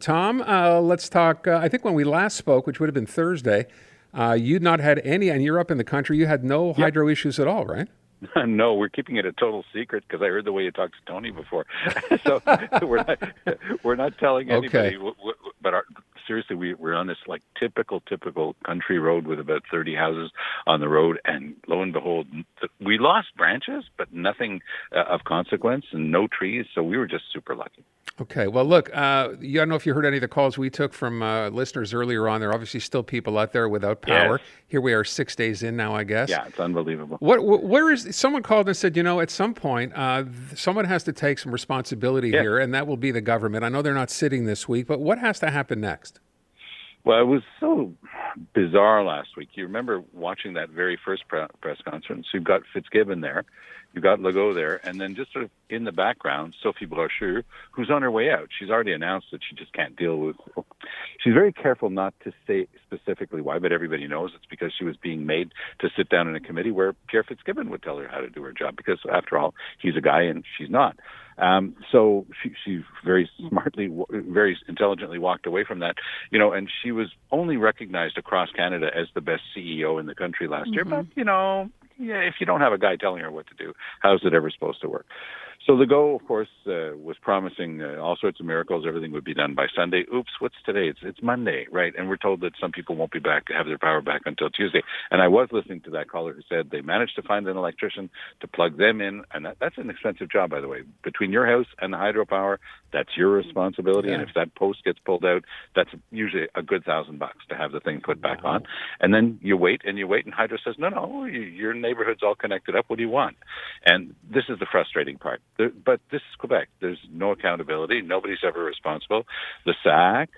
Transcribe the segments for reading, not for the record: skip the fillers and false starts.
Tom, let's talk. I think when we last spoke, which would have been Thursday, you'd not had any, and you're up in the country, you had no hydro issues at all, right? No, we're keeping it a total secret because I heard the way you talked to Tony before. So we're not telling anybody. Okay. But seriously, we're on this like typical country road with about 30 houses on the road, and lo and behold, we lost branches, but nothing of consequence and no trees. So we were just super lucky. Okay. Well, look, I don't know if you heard any of the calls we took from listeners earlier on. There are obviously still people out there without power. Yes. Here we are 6 days in now, I guess. Yeah, it's unbelievable. Where is someone called and said, at some point, someone has to take some responsibility here, and that will be the government. I know they're not sitting this week, but what has to happen next? Well, it was so bizarre last week. You remember watching that very first press conference. You've got Fitzgibbon there, you've got Legault there, and then just sort of in the background, Sophie Brochu, who's on her way out. She's already announced that she just can't deal with. She's very careful not to say specifically why, but everybody knows it's because she was being made to sit down in a committee where Pierre Fitzgibbon would tell her how to do her job, because after all, he's a guy and she's not. So she very smartly, very intelligently walked away from that, and she was only recognized across Canada as the best CEO in the country last year. But, if you don't have a guy telling her what to do, how's it ever supposed to work? So Legault, of course, was promising all sorts of miracles. Everything would be done by Sunday. Oops, what's today? It's Monday, right? And we're told that some people won't be back, have their power back until Tuesday. And I was listening to that caller who said they managed to find an electrician to plug them in. And that's an expensive job, by the way. Between your house and the hydropower, that's your responsibility. Yeah. And if that post gets pulled out, that's usually a good $1,000 to have the thing put back on. And then you wait, and Hydro says, no, your neighborhood's all connected up. What do you want? And this is the frustrating part. But this is Quebec. There's no accountability. Nobody's ever responsible. The SAC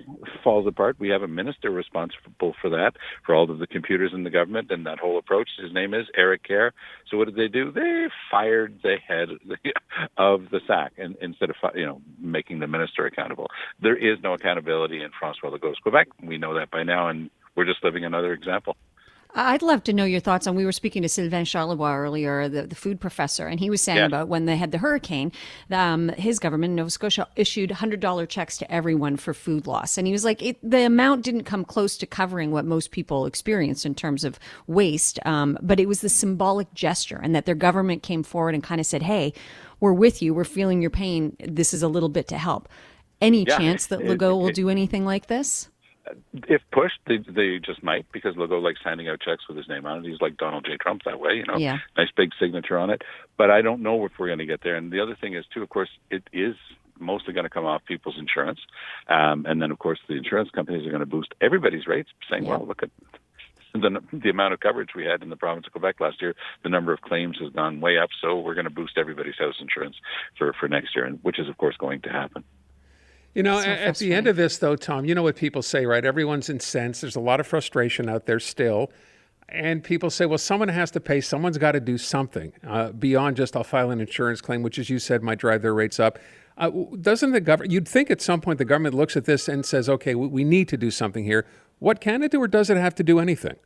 falls apart. We have a minister responsible for that, for all of the computers in the government and that whole approach. His name is Eric Kerr. So what did they do? They fired the head of the SAC instead of making the minister accountable. There is no accountability in François Legault's Quebec. We know that by now, and we're just living another example. I'd love to know your thoughts on, we were speaking to Sylvain Charlebois earlier, the food professor, and he was saying about when they had the hurricane, his government, Nova Scotia, issued $100 checks to everyone for food loss. And he was like, the amount didn't come close to covering what most people experienced in terms of waste, but it was the symbolic gesture, and that their government came forward and kind of said, hey, we're with you, we're feeling your pain, this is a little bit to help. Any chance that Legault will do anything like this? If pushed, they just might, because Legault likes handing out checks with his name on it. He's like Donald J. Trump that way, nice big signature on it. But I don't know if we're going to get there. And the other thing is, too, of course, it is mostly going to come off people's insurance. And then, of course, the insurance companies are going to boost everybody's rates, saying, well, look at the amount of coverage we had in the province of Quebec last year. The number of claims has gone way up, so we're going to boost everybody's house insurance for next year, which is, of course, going to happen. At the end of this, though, Tom, you know what people say, right? Everyone's incensed. There's a lot of frustration out there still. And people say, well, someone has to pay. Someone's got to do something beyond just I'll file an insurance claim, which, as you said, might drive their rates up. Doesn't the government, you'd think at some point the government looks at this and says, okay, we need to do something here. What can it do, or does it have to do anything?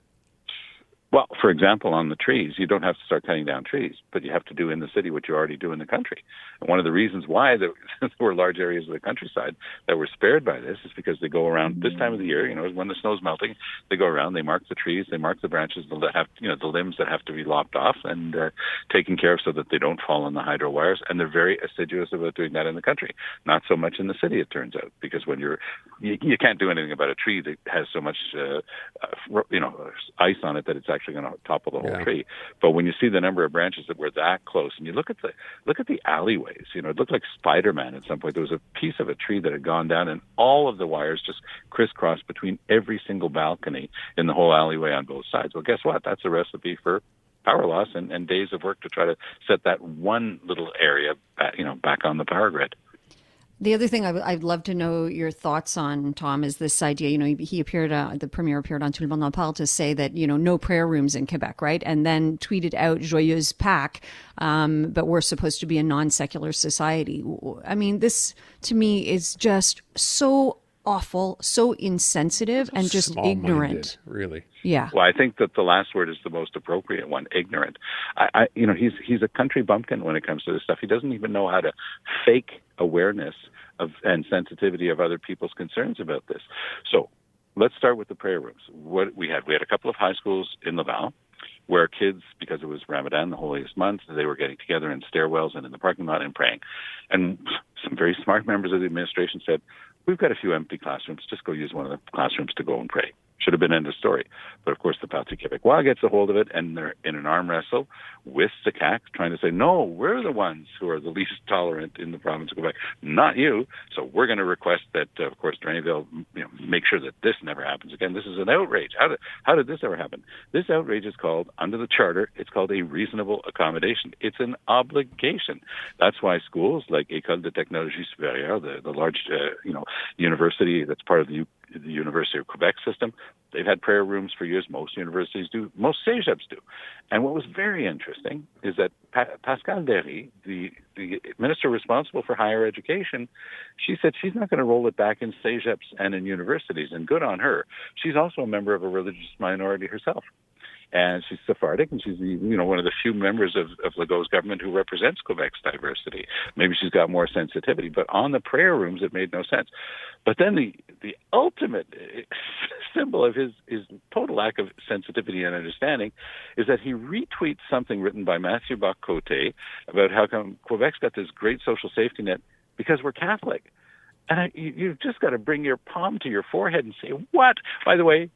Well, for example, on the trees, you don't have to start cutting down trees, but you have to do in the city what you already do in the country. And one of the reasons why there were large areas of the countryside that were spared by this is because they go around this time of the year, when the snow's melting, they go around, they mark the trees, they mark the branches that have, the limbs that have to be lopped off and taken care of so that they don't fall on the hydro wires. And they're very assiduous about doing that in the country. Not so much in the city, it turns out, because when you can't do anything about a tree that has so much, ice on it that it's actually going to topple the whole tree. But when you see the number of branches that were that close, and you look at the alleyways, it looked like Spider-Man at some point. There was a piece of a tree that had gone down, and all of the wires just crisscrossed between every single balcony in the whole alleyway on both sides. Well, guess what? That's a recipe for power loss and days of work to try to set that one little area back on the power grid. The other thing I'd love to know your thoughts on, Tom, is this idea, he appeared, the Premier appeared on Tout le monde en parle to say that, no prayer rooms in Quebec, right? And then tweeted out Joyeuse Pâques, but we're supposed to be a non-secular society. I mean, this to me is just so awful, so insensitive, and just ignorant. Really. Yeah. Well, I think that the last word is the most appropriate one, ignorant. He's a country bumpkin when it comes to this stuff. He doesn't even know how to fake awareness and sensitivity of other people's concerns about this. So let's start with the prayer rooms. What we had a couple of high schools in Laval where kids, because it was Ramadan, the holiest month, they were getting together in stairwells and in the parking lot and praying. And some very smart members of the administration said, we've got a few empty classrooms. Just go use one of the classrooms to go and pray. Should have been end of story. But of course, the Parti Québécois gets a hold of it, and they're in an arm wrestle with the CAQ, trying to say, no, we're the ones who are the least tolerant in the province of Quebec, not you. So we're going to request that, of course, Drainville make sure that this never happens again. This is an outrage. How did this ever happen? This outrage is called, under the charter, it's called a reasonable accommodation. It's an obligation. That's why schools like École de Technologie Supérieure, the large university that's part of the University of Quebec system, they've had prayer rooms for years. Most universities do. Most CJADs do. And what was very interesting is that Pascal Derry, the minister responsible for higher education, she said she's not going to roll it back in CJADs and in universities, and good on her. She's also a member of a religious minority herself. And she's Sephardic, and she's one of the few members of Legault's government who represents Quebec's diversity. Maybe she's got more sensitivity, but on the prayer rooms, it made no sense. But then the ultimate symbol of his total lack of sensitivity and understanding is that he retweets something written by Matthew Bock-Côté about how come Quebec's got this great social safety net because we're Catholic. And you've just got to bring your palm to your forehead and say, what? By the way,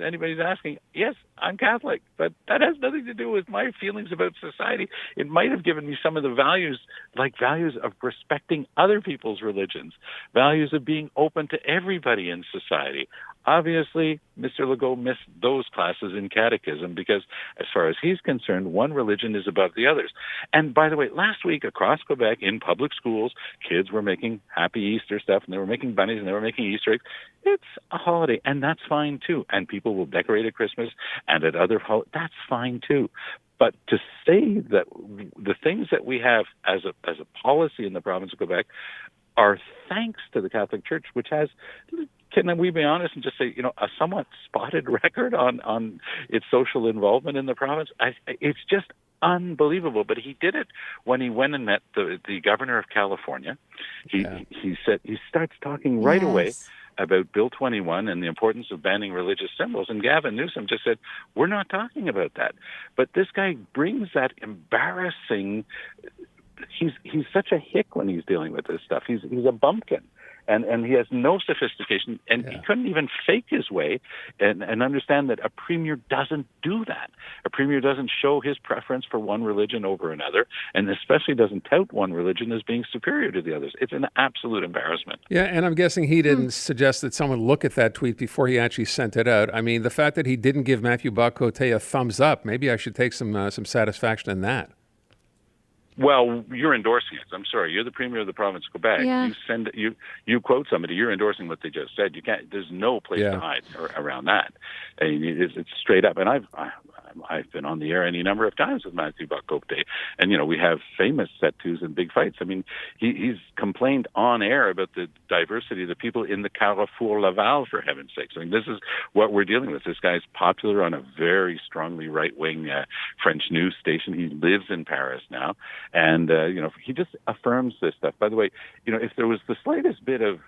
anybody's asking, yes, I'm Catholic, but that has nothing to do with my feelings about society. It might have given me some of the values, like values of respecting other people's religions, values of being open to everybody in society. Obviously, Mr. Legault missed those classes in catechism because, as far as he's concerned, one religion is above the others. And by the way, last week across Quebec in public schools, kids were making Happy Easter stuff, and they were making bunnies, and they were making Easter eggs. It's a holiday, and that's fine too. And people will decorate at Christmas and at other holidays. That's fine too. But to say that the things that we have as a policy in the province of Quebec are thanks to the Catholic Church, which has, can we be honest and just say, a somewhat spotted record on its social involvement in the province? It's just unbelievable. But he did it when he went and met the governor of California. He starts talking right away about Bill 21 and the importance of banning religious symbols. And Gavin Newsom just said, we're not talking about that. But this guy brings that embarrassing... He's such a hick when he's dealing with this stuff. He's a bumpkin. And he has no sophistication, and he couldn't even fake his way and understand that a premier doesn't do that. A premier doesn't show his preference for one religion over another, and especially doesn't tout one religion as being superior to the others. It's an absolute embarrassment. Yeah, and I'm guessing he didn't suggest that someone look at that tweet before he actually sent it out. I mean, the fact that he didn't give Matthew Bock-Côté a thumbs up, maybe I should take some satisfaction in that. Well, you're endorsing it. I'm sorry. You're the premier of the province of Quebec. Yeah. You quote somebody. You're endorsing what they just said. You can't. There's no place to hide around that. And it's straight up. And I've been on the air any number of times with Matthew Bock-Côté, and we have famous set-tos and big fights. I mean, he's complained on air about the diversity of the people in the Carrefour Laval, for heaven's sakes. I mean, this is what we're dealing with. This guy's popular on a very strongly right-wing French news station. He lives in Paris now, and he just affirms this stuff. By the way, if there was the slightest bit of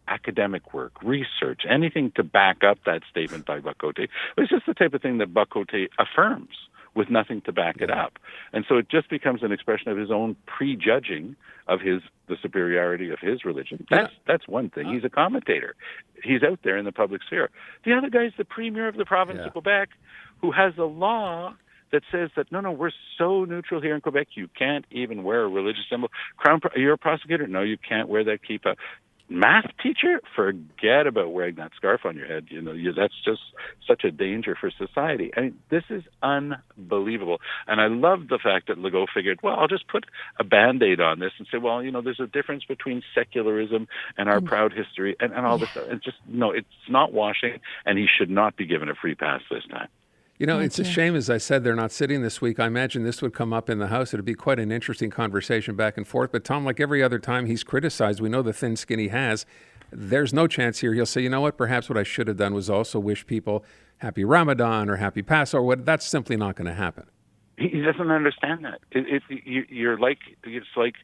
academic work, research, anything to back up that statement by Bock-Côté, it's just the type of thing that Bock-Côté affirms with nothing to back it up. And so it just becomes an expression of his own prejudging of the superiority of his religion. That's one thing. He's a commentator. He's out there in the public sphere. The other guy's the premier of the province of Quebec, who has a law that says that, no, we're so neutral here in Quebec, you can't even wear a religious symbol. You're a prosecutor? No, you can't wear that kippah. Math teacher? Forget about wearing that scarf on your head. That's just such a danger for society. I mean, this is unbelievable. And I love the fact that Legault figured, well, I'll just put a Band-Aid on this and say, well, there's a difference between secularism and our proud history and all this stuff. And just, no, it's not washing, and he should not be given a free pass this time. It's a shame, as I said, they're not sitting this week. I imagine this would come up in the House. It'd be quite an interesting conversation back and forth. But Tom, like every other time he's criticized, we know the thin skin he has. There's no chance here. He'll say, you know what, perhaps what I should have done was also wish people happy Ramadan or happy Passover. That's simply not going to happen. He doesn't understand that. It's like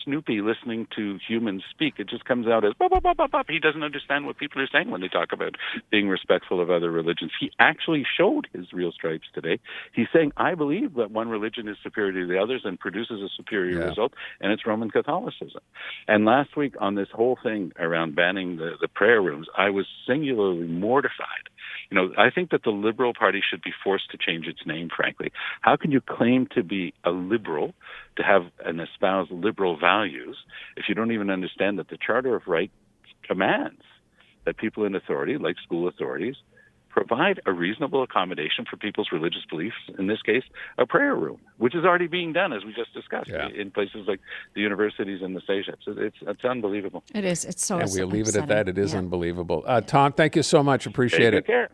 Snoopy listening to humans speak. It just comes out as bop, bop, bop, bop, bop. He doesn't understand what people are saying when they talk about being respectful of other religions. He actually showed his real stripes today. He's saying, I believe that one religion is superior to the others and produces a superior result, and it's Roman Catholicism. And last week on this whole thing around banning the prayer rooms, I was singularly mortified. You know, I think that the Liberal Party should be forced to change its name, frankly. How can you claim to be a liberal, to have and espouse liberal values, if you don't even understand that the Charter of Rights commands that people in authority, like school authorities, provide a reasonable accommodation for people's religious beliefs, in this case, a prayer room, which is already being done, as we just discussed, in places like the universities and the CJAD. It's unbelievable. It is. It's so And we'll leave it at upsetting. that. It is unbelievable. Tom, thank you so much. Appreciate it. Take care.